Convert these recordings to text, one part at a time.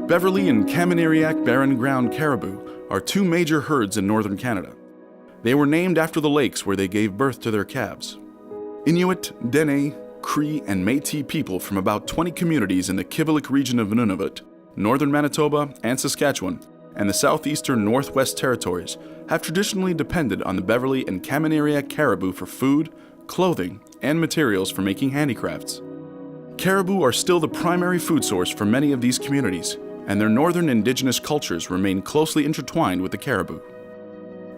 Beverly and Kamineriak Barren Ground caribou are two major herds in northern Canada. They were named after the lakes where they gave birth to their calves. Inuit, Dene, Cree, and Métis people from about 20 communities in the Kivalliq region of Nunavut, northern Manitoba and Saskatchewan, and the southeastern Northwest Territories have traditionally depended on the Beverly and Kamineriak caribou for food, clothing, and materials for making handicrafts. Caribou are still the primary food source for many of these communities, and their northern indigenous cultures remain closely intertwined with the caribou.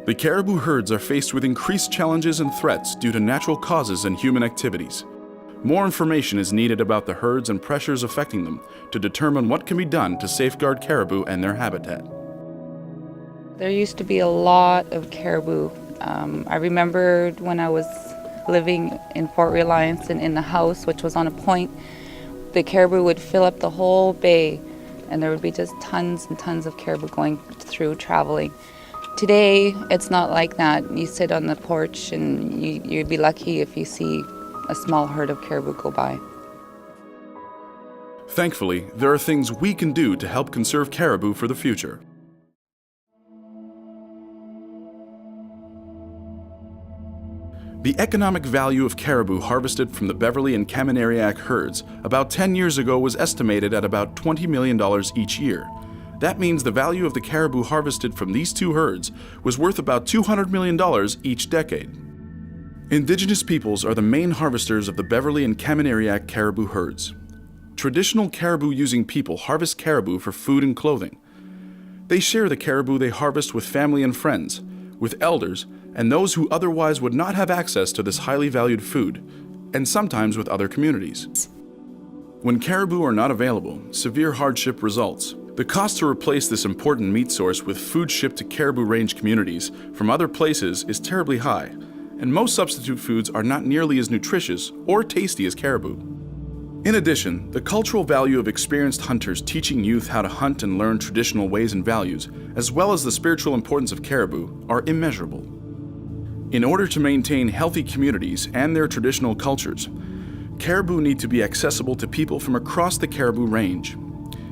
The caribou herds are faced with increased challenges and threats due to natural causes and human activities. More information is needed about the herds and pressures affecting them to determine what can be done to safeguard caribou and their habitat. There used to be a lot of caribou. I remembered when I was living in Fort Reliance and in the house, which was on a point, the caribou would fill up the whole bay, and there would be just tons and tons of caribou going through, traveling. Today, it's not like that. You sit on the porch and you'd be lucky if you see a small herd of caribou go by. Thankfully, there are things we can do to help conserve caribou for the future. The economic value of caribou harvested from the Beverly and Kamineriak herds about 10 years ago was estimated at about $20 million each year. That means the value of the caribou harvested from these two herds was worth about $200 million each decade. Indigenous peoples are the main harvesters of the Beverly and Kamineriak caribou herds. Traditional caribou-using people harvest caribou for food and clothing. They share the caribou they harvest with family and friends, with elders, and those who otherwise would not have access to this highly valued food, and sometimes with other communities. When caribou are not available, severe hardship results. The cost to replace this important meat source with food shipped to caribou range communities from other places is terribly high, and most substitute foods are not nearly as nutritious or tasty as caribou. In addition, the cultural value of experienced hunters teaching youth how to hunt and learn traditional ways and values, as well as the spiritual importance of caribou, are immeasurable. In order to maintain healthy communities and their traditional cultures, caribou need to be accessible to people from across the caribou range.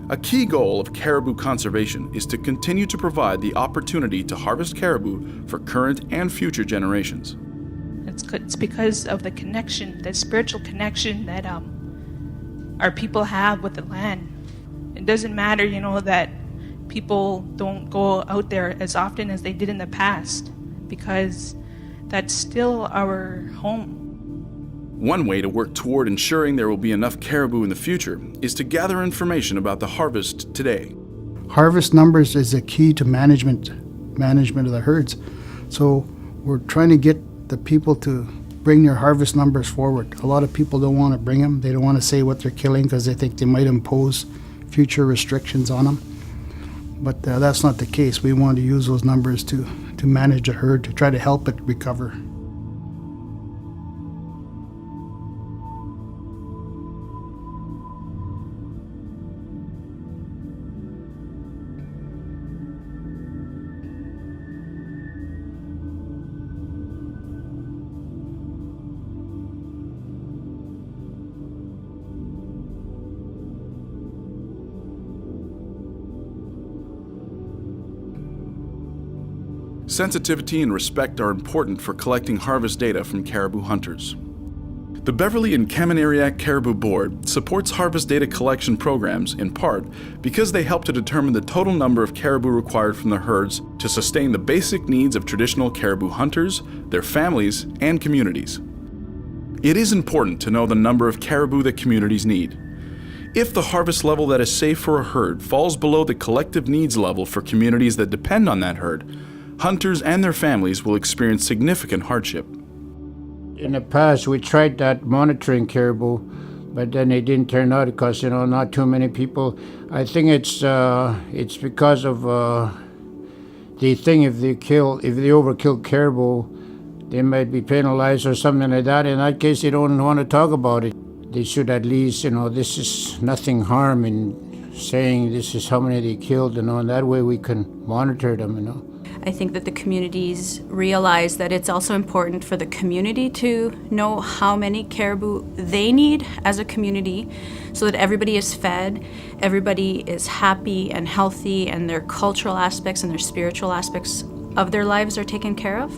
A key goal of caribou conservation is to continue to provide the opportunity to harvest caribou for current and future generations. It's because of the connection, the spiritual connection that our people have with the land. It doesn't matter, that people don't go out there as often as they did in the past, because that's still our home. One way to work toward ensuring there will be enough caribou in the future is to gather information about the harvest today. Harvest numbers is a key to management of the herds. So we're trying to get the people to bring their harvest numbers forward. A lot of people don't want to bring them. They don't want to say what they're killing because they think they might impose future restrictions on them. But that's not the case. We want to use those numbers to manage a herd, to try to help it recover. Sensitivity and respect are important for collecting harvest data from caribou hunters. The Beverly and Kamineriak Caribou Board supports harvest data collection programs in part because they help to determine the total number of caribou required from the herds to sustain the basic needs of traditional caribou hunters, their families, and communities. It is important to know the number of caribou that communities need. If the harvest level that is safe for a herd falls below the collective needs level for communities that depend on that herd, hunters and their families will experience significant hardship. In the past, we tried that monitoring caribou, but then it didn't turn out because, not too many people. I think it's because of the thing, if they overkill caribou, they might be penalized or something like that. In that case, they don't want to talk about it. They should at least, this is nothing harm in saying this is how many they killed, and that way we can monitor them, I think that the communities realize that it's also important for the community to know how many caribou they need as a community so that everybody is fed, everybody is happy and healthy, and their cultural aspects and their spiritual aspects of their lives are taken care of.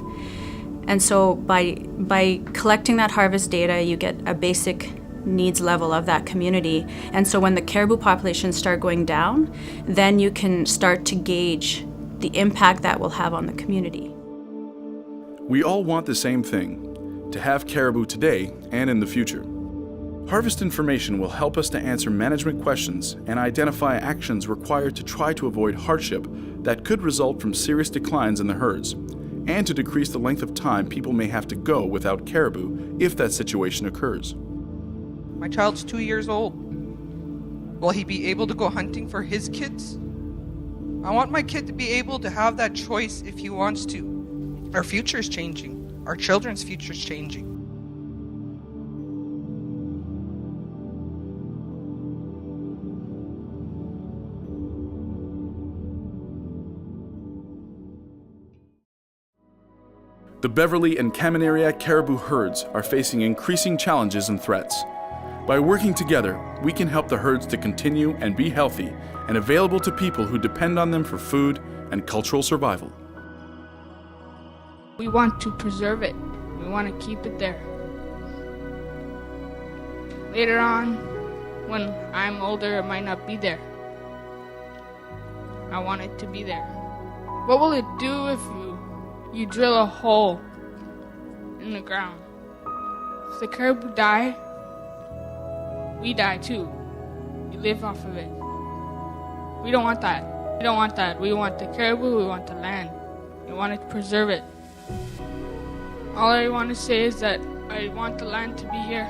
And so by collecting that harvest data, you get a basic needs level of that community. And so when the caribou populations start going down, then you can start to gauge the impact that will have on the community. We all want the same thing, to have caribou today and in the future. Harvest information will help us to answer management questions and identify actions required to try to avoid hardship that could result from serious declines in the herds, and to decrease the length of time people may have to go without caribou if that situation occurs. My child's 2 years old. Will he be able to go hunting for his kids? I want my kid to be able to have that choice if he wants to. Our future is changing. Our children's future is changing. The Beverly and Kamanariak caribou herds are facing increasing challenges and threats. By working together, we can help the herds to continue and be healthy and available to people who depend on them for food and cultural survival. We want to preserve it. We want to keep it there. Later on, when I'm older, it might not be there. I want it to be there. What will it do if you drill a hole in the ground? If the caribou die, we die too. We live off of it. We don't want that. We don't want that. We want the caribou, we want the land. We want to preserve it. All I want to say is that I want the land to be here.